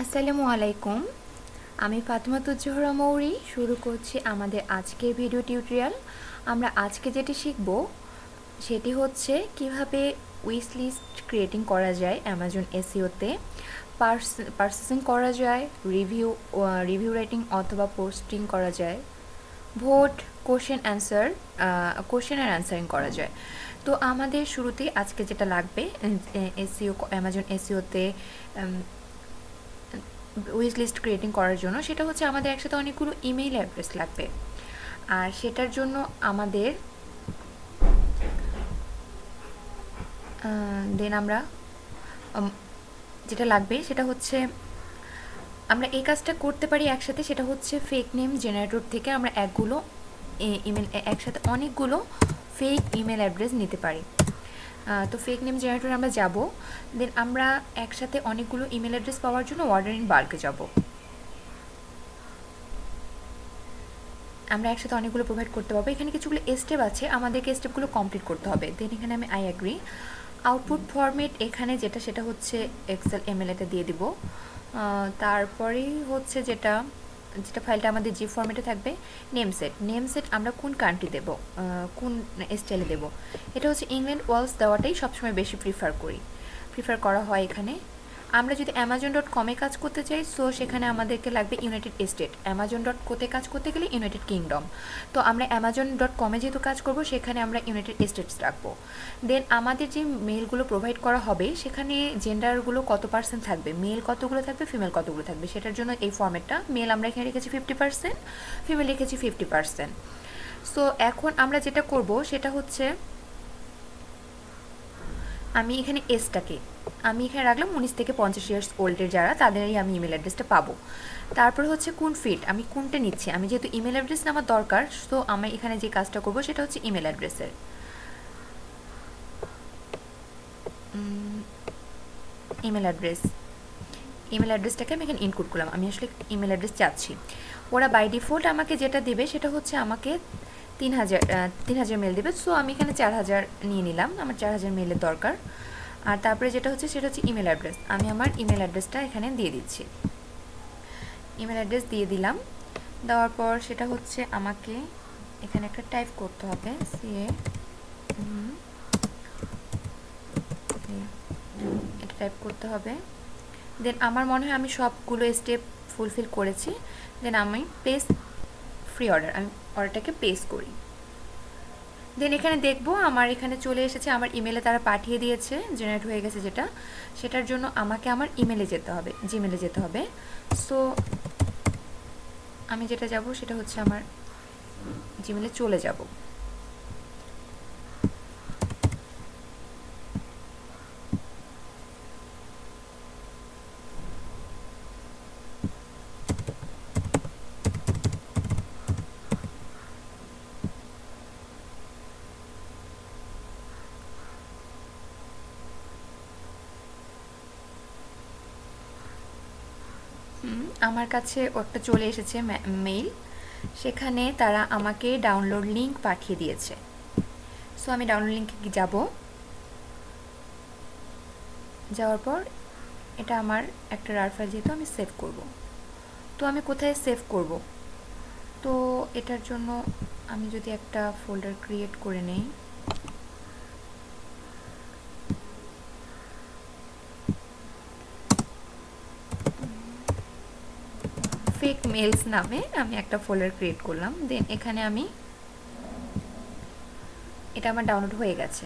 আসসালামু আলাইকুম। আমি ফাতেমাতুজ জোহরা মৌরি শুরু করছি আমাদের আজকের ভিডিও টিউটোরিয়াল। আমরা আজকে যেটি শিখব সেটি হচ্ছে কিভাবে উইশ লিস্ট ক্রিয়েটিং করা যায় অ্যামাজন এসইওতে, পারচেসিং করা যায়, রিভিউ রাইটিং অথবা পোস্টিং করা যায়, ভোট, কোশ্চেন অ্যান্ড অ্যান্সারিং করা যায়। তো আমাদের শুরুতেই আজকে যেটা লাগবে অ্যামাজন এসইওতে উইশ লিস্ট ক্রিয়েটিং করার জন্য, সেটা হচ্ছে আমাদের একসাথে অনেকগুলো ইমেইল অ্যাড্রেস লাগবে। আর সেটার জন্য আমাদের আমরা যেটা লাগবে সেটা হচ্ছে, আমরা এই কাজটা করতে পারি একসাথে। সেটা হচ্ছে ফেক নেম জেনারেটর থেকে আমরা একসাথে অনেকগুলো ফেক ইমেল অ্যাড্রেস নিতে পারি। তো ফেক নেম জেনারেটর আমরা যাব, দেন আমরা একসাথে অনেকগুলো ইমেল অ্যাড্রেস পাওয়ার জন্য অর্ডার ইন বাল্কে যাব। আমরা একসাথে অনেকগুলো প্রোভাইড করতে পারবো। এখানে কিছুগুলো স্টেপ আছে, আমাদেরকে স্টেপগুলো কমপ্লিট করতে হবে। দেন এখানে আমি আই অ্যাগ্রি। আউটপুট ফরম্যাট এখানে সেটা হচ্ছে এক্সেল এমএলএতে দিয়ে দিব। তারপরেই হচ্ছে যেটা ফাইলটা আমাদের যে ফরম্যাটে থাকবে, নেমসেট আমরা কোন কান্ট্রি দেব, কোন স্টাইলে দেব, এটা হচ্ছে ইংল্যান্ড ওয়ালস দেওয়াটাই সবসময় বেশি প্রিফার করা হয় এখানে। আমরা যদি amazon.com-এ কাজ করতে চাই, সো সেখানে আমাদেরকে লাগবে ইউনাইটেড স্টেট। amazon.co-তে কাজ করতে গেলে ইউনাইটেড কিংডম। তো আমরা amazon.com-এ যেহেতু কাজ করব, সেখানে আমরা ইউনাইটেড স্টেটস রাখবো। দেন আমাদের যে মেলগুলো প্রোভাইড করা হবে, সেখানে জেন্ডারগুলো কত পার্সেন্ট থাকবে, মেল কতগুলো থাকবে, ফিমেল কতগুলো থাকবে, সেটার জন্য এই ফর্মেটটা। মেল আমরা এখানে রেখেছি 50%, ফিমেল রেখেছি 50%। সো এখন আমরা যেটা করব সেটা হচ্ছে, আমি এখানে রাখলাম 19 থেকে 50 ইয়ার্স ওল্ডের যারা, তাদেরই আমি ইমেল অ্যাড্রেসটা পাবো। তারপর হচ্ছে কোন ফিল্ড, আমি কোনটা নিচ্ছি। আমি যেহেতু ইমেল অ্যাড্রেস আমার দরকার, সো আমি এখানে যে কাজটা করব সেটা হচ্ছে ইমেল অ্যাড্রেসের। ইমেল অ্যাড্রেসটাকে আমি এখানে ইনক্লুড করলাম। আমি আসলে ইমেল অ্যাড্রেস চাচ্ছি। ওরা বাই ডিফল্ট আমাকে যেটা দেবে সেটা হচ্ছে আমাকে 3000 মেল দেবে। সো আমি এখানে 4000 নিয়ে নিলাম, আমার 4000 মেলের দরকার। আর তারপরে যেটা হচ্ছে সেটা হচ্ছে ইমেল অ্যাড্রেস। আমি আমার ইমেল অ্যাড্রেসটা এখানে দিয়ে দিচ্ছি। ইমেল অ্যাড্রেস দিয়ে দিলাম। দেওয়ার পর সেটা হচ্ছে আমাকে এখানে একটা টাইপ করতে হবে, এটা টাইপ করতে হবে। দেন আমার মনে হয় আমি সবগুলো স্টেপ ফুলফিল করেছি। দেন আমি প্লেস ফ্রি অর্ডার, আমি অর্ডারটাকে প্লেস করি। দেন এখানে দেখবো আমার এখানে চলে এসেছে, আমার ইমেলে তারা পাঠিয়ে দিয়েছে, জেনারেট হয়ে গেছে যেটা। সেটার জন্য আমাকে আমার জিমেলে যেতে হবে। সো আমি যেটা যাব সেটা হচ্ছে আমার জিমেলে চলে যাব। আমার কাছে একটা চলে এসেছে মেইল, সেখানে তারা আমাকে ডাউনলোড লিঙ্ক পাঠিয়ে দিয়েছে। সো আমি ডাউনলোড লিঙ্কে যাওয়ার পর এটা আমার একটা রার ফাইল, যেহেতু আমি সেভ করব। তো আমি কোথায় সেভ করব? তো এটার জন্য আমি যদি একটা ফোল্ডার ক্রিয়েট করে নেই, ফেক মেলস নামে আমি একটা ফোল্ডার ক্রিয়েট করলাম। দেন এখানে এটা আমার ডাউনলোড হয়ে গেছে।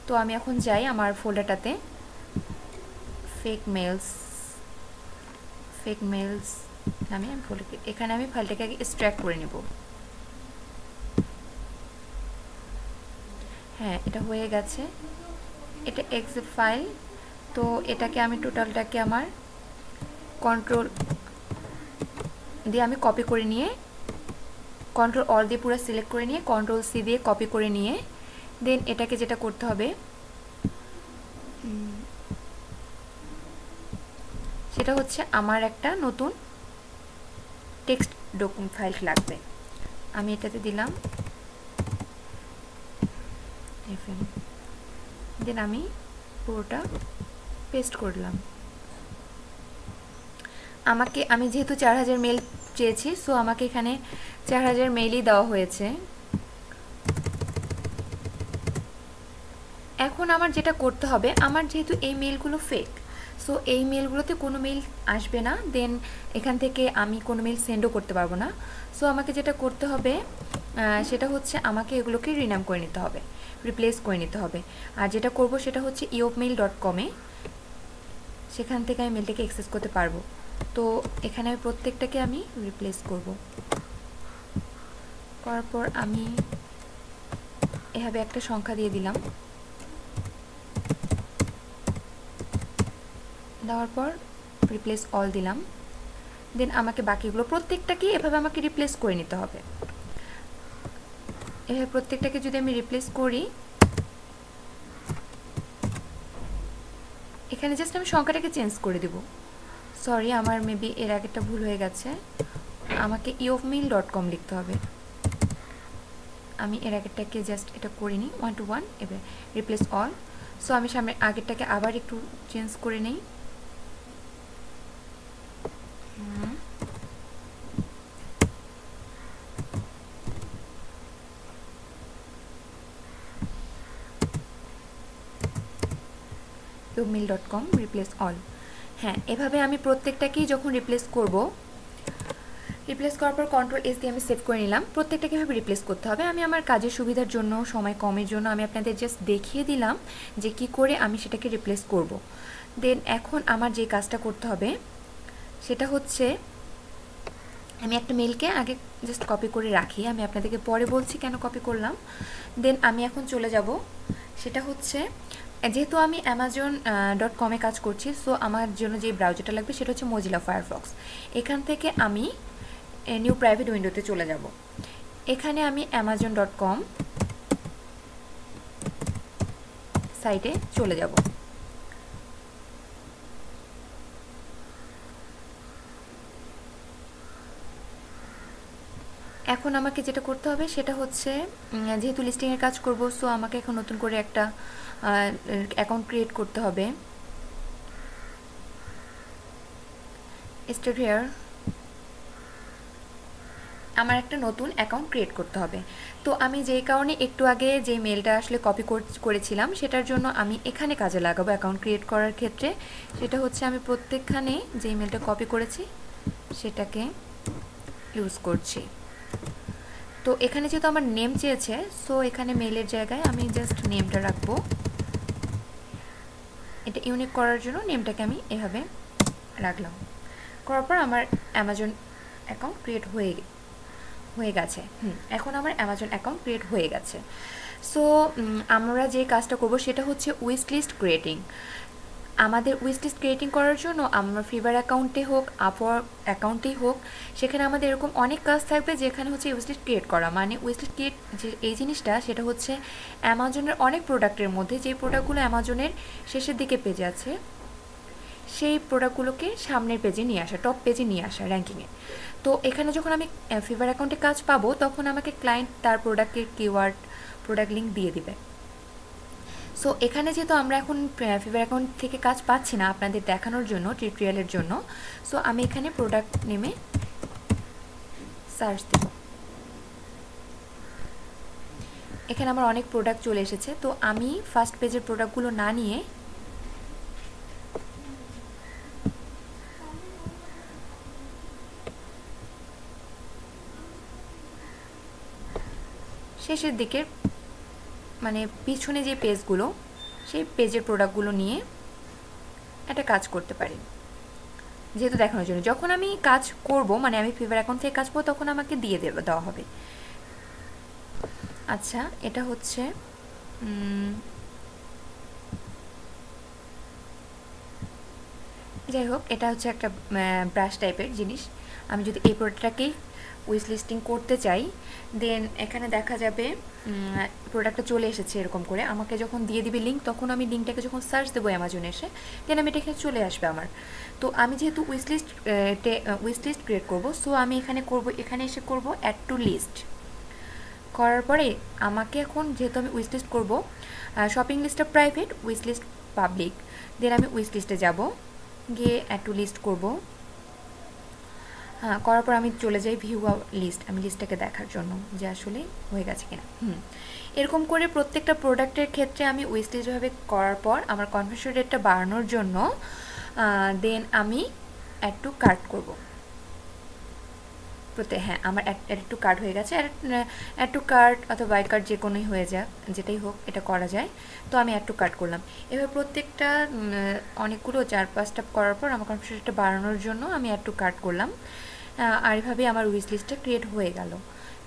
তো আমি এখন যাই আমার ফোল্ডারটাতে, ফেক মেলস নামে আমি এখানে আমি ফাইলটাকে আগে এক্সট্র্যাক্ট করে নেব। হ্যাঁ, এটা হয়ে গেছে, এটা এক্সে ফাইল। তো এটাকে আমি টোটালটাকে আমার কন্ট্রোল দিয়ে আমি কপি করে নিয়ে, কন্ট্রোল অল দিয়ে পুরো সিলেক্ট করে নিয়ে, কন্ট্রোল সি দিয়ে কপি করে নিয়ে, দেন এটাকে যেটা করতে হবে সেটা হচ্ছে আমার একটা নতুন টেক্সট ডকুমেন্ট ফাইল লাগবে। আমি এটাতে দিলাম FM, দেন আমি পুরোটা পেস্ট করলাম। আমি যেহেতু 4000 মেল চেয়েছি, সো আমাকে এখানে 4000 মেলই দেওয়া হয়েছে। এখন আমার যেটা করতে হবে, আমার যেহেতু এই মেলগুলো ফেক, সো এই মেলগুলোতে কোনো মেল আসবে না, দেন এখান থেকে আমি কোনো মেল সেন্ডও করতে পারবো না। সো আমাকে যেটা করতে হবে সেটা হচ্ছে আমাকে এগুলোকে রিনাম করে নিতে হবে, রিপ্লেস করে নিতে হবে। আর যেটা করব সেটা হচ্ছে eopmail.com-এ, সেখান থেকে আমি মেলটাকে অ্যাক্সেস করতে পারবো। তো এখানে আমি প্রত্যেকটাকে আমি রিপ্লেস করব। করার পর আমি এভাবে একটা সংখ্যা দিয়ে দিলাম, দেওয়ার পর রিপ্লেস অল দিলাম। দেন আমাকে বাকিগুলো প্রত্যেকটাকে এভাবে আমাকে রিপ্লেস করে নিতে হবে। এভাবে প্রত্যেকটাকে যদি আমি রিপ্লেস করি, এখানে জাস্ট আমি সংখ্যাটাকে চেঞ্জ করে দেব। সরি, আমার মেবি এর আগেরটা ভুল হয়ে গেছে, আমাকে eopmail.com লিখতে হবে। আমি এর আগেরটাকে জাস্ট এটা করিনি, 1 to 1, এবার রিপ্লেস অল। সো আমি সামনে আগেরটাকে আবার একটু চেঞ্জ করে নেই। eopmail.com replace all. হ্যাঁ, এভাবে আমি প্রত্যেকটাকেই যখন রিপ্লেস করব, রিপ্লেস করার পর Ctrl+S দিয়ে আমি সেভ করে নিলাম। প্রত্যেকটাকে এভাবে রিপ্লেস করতে হবে। আমি আমার কাজের সুবিধার জন্য, সময় কমের জন্য আমি আপনাদের জাস্ট দেখিয়ে দিলাম যে কি করে আমি সেটাকে রিপ্লেস করব। দেন এখন আমার যে কাজটা করতে হবে সেটা হচ্ছে, আমি একটা মেলকে আগে জাস্ট কপি করে রাখি, আমি আপনাদেরকে পরে বলছি কেন কপি করলাম। দেন আমি এখন চলে যাব, সেটা হচ্ছে যেহেতু আমি amazon.com-এ কাজ করছি, সো আমার জন্য যে ব্রাউজারটা লাগবে সেটা হচ্ছে মজিলা ফায়ারফক্স। এখান থেকে আমি নিউ প্রাইভেট উইন্ডোতে চলে যাব। এখানে আমি amazon.com সাইটে চলে যাব। এখন আমাকে যেটা করতে হবে সেটা হচ্ছে, যেহেতু লিস্টিংয়ের কাজ করব, সো আমাকে এখন নতুন করে একটা অ্যাকাউন্ট ক্রিয়েট করতে হবে। স্টার্ট হিয়ার, আমার একটা নতুন অ্যাকাউন্ট ক্রিয়েট করতে হবে। তো আমি যেই কারণে একটু আগে যে মেলটা আসলে কপি করেছিলাম, সেটার জন্য আমি এখানে কাজে লাগাবো অ্যাকাউন্ট ক্রিয়েট করার ক্ষেত্রে। সেটা হচ্ছে আমি প্রত্যেকখানে যে মেলটা কপি করেছি সেটাকে ইউজ করছি। তো এখানে যেহেতু আমার নেম চেয়েছে, সো এখানে মেলের জায়গায় আমি জাস্ট নেমটা রাখবো। এটা ইউনিক করার জন্য নেমটাকে আমি এভাবে রাখলাম। করার পর আমার অ্যামাজন অ্যাকাউন্ট ক্রিয়েট হয়ে গেছে। এখন আমার অ্যামাজন অ্যাকাউন্ট ক্রিয়েট হয়ে গেছে। সো আমরা যে কাজটা করব সেটা হচ্ছে উইশ লিস্ট ক্রিয়েটিং। আমাদের উইশ লিস্ট ক্রিয়েটিং করার জন্য আমরা ফিভার অ্যাকাউন্টে হোক, আপওয়ার্ক অ্যাকাউন্টেই হোক, সেখানে আমাদের এরকম অনেক কাজ থাকবে যেখানে হচ্ছে উইশ লিস্ট ক্রিয়েট করা। মানে উইশ লিস্ট ক্রিয়েট যে এই জিনিসটা, সেটা হচ্ছে অ্যামাজনের অনেক প্রোডাক্টের মধ্যে যে প্রোডাক্টগুলো অ্যামাজনের শেষের দিকে পেজে আছে, সেই প্রোডাক্টগুলোকে সামনের পেজে নিয়ে আসা, টপ পেজে নিয়ে আসা র্যাঙ্কিংয়ে। তো এখানে যখন আমি ফিভার অ্যাকাউন্টে কাজ পাবো, তখন আমাকে ক্লায়েন্ট তার প্রোডাক্টের কিওয়ার্ড, প্রোডাক্ট লিঙ্ক দিয়ে দিবে। সো এখানে যেহেতু আমরা এখন ফিভার অ্যাকাউন্ট থেকে কাজ পাচ্ছি না আপনাদের দেখানোর জন্য, টিউটোরিয়ালের জন্য, সো আমি এখানে প্রোডাক্ট নেমে সার্চ দেব। এখানে আমার অনেক প্রোডাক্ট চলে এসেছে। তো আমি ফার্স্ট পেজের প্রোডাক্টগুলো না নিয়ে শেষের দিকের, মানে পিছনে যে পেজগুলো, সেই পেজের প্রোডাক্টগুলো নিয়ে একটা কাজ করতে পারি, যেহেতু দেখানোর জন্য। যখন আমি কাজ করব, মানে আমি ফিভার অ্যাকাউন্ট থেকে কাজ করবো, তখন আমাকে দিয়ে দেওয়া হবে। আচ্ছা, এটা হচ্ছে যাই হোক, এটা হচ্ছে একটা ব্রাশ টাইপের জিনিস। আমি যদি এই প্রোডাক্টটাকেই উইশ লিস্টিং করতে চাই, দেন এখানে দেখা যাবে প্রোডাক্টটা চলে এসেছে এরকম করে। আমাকে যখন দিয়ে দিবে লিঙ্ক, তখন আমি লিঙ্কটাকে যখন সার্চ দেবো অ্যামাজনে এসে, দেন আমি এটা এখানে চলে আসবে আমার। তো আমি যেহেতু উইশ লিস্ট ক্রিয়েট করবো, সো আমি এখানে এখানে এসে করব অ্যাড টু লিস্ট। করার পরে আমাকে এখন যেহেতু আমি উইশ লিস্ট করবো, শপিং লিস্টটা প্রাইভেট, উইশ লিস্ট পাবলিক, দেন আমি উইশ লিস্টে যাব, গিয়ে অ্যাড টু লিস্ট করব। হ্যাঁ, করার পর আমি চলে যাই ভিউ লিস্ট, আমি লিস্টটাকে দেখার জন্য যে আসলে হয়ে গেছে কিনা। এরকম করে প্রত্যেকটা প্রোডাক্টের ক্ষেত্রে আমি ওয়েস্টেজভাবে করার পর আমার কনভার্সন রেটটা বাড়ানোর জন্য দেন আমি অ্যাড টু কার্ট করব। হ্যাঁ, আমার অ্যাড টু কার্ট হয়ে গেছে। অ্যাড টু কার্ট অথবা বাই কার্ট যে কোনোই হয়ে যাক, যেটাই হোক এটা করা যায়। তো আমি অ্যাড টু কার্ট করলাম। এভাবে প্রত্যেকটা অনেকগুলো 4-5টা করার পর আমার কনভার্সন রেটটা বাড়ানোর জন্য আমি অ্যাড টু কার্ট করলাম। আর এভাবে আমার উইশ লিস্টটা ক্রিয়েট হয়ে গেল।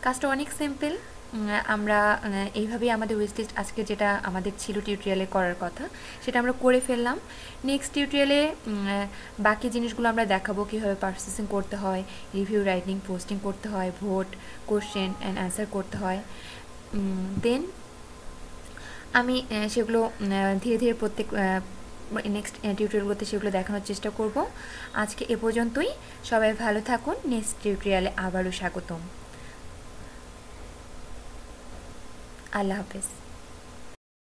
কাজটা অনেক সিম্পল। আমরা এইভাবেই আমাদের উইশ লিস্ট আজকে যেটা আমাদের ছিল টিউটোরিয়ালে করার কথা সেটা আমরা করে ফেললাম। নেক্সট টিউটোরিয়ালে বাকি জিনিসগুলো আমরা দেখাবো কীভাবে পারচেসিং করতে হয়, রিভিউ রাইটিং, পোস্টিং করতে হয়, ভোট, কোশ্চেন অ্যান্ড অ্যান্সার করতে হয়। দেন আমি সেগুলো ধীরে ধীরে প্রত্যেক নেক্সট টিউটোরিয়ালগুলোতে সেগুলো দেখানোর চেষ্টা করব। আজকে এ পর্যন্তই। সবাই ভালো থাকুন। নেক্সট টিউটোরিয়ালে আবারও স্বাগতম। আল্লাহ হাফেজ।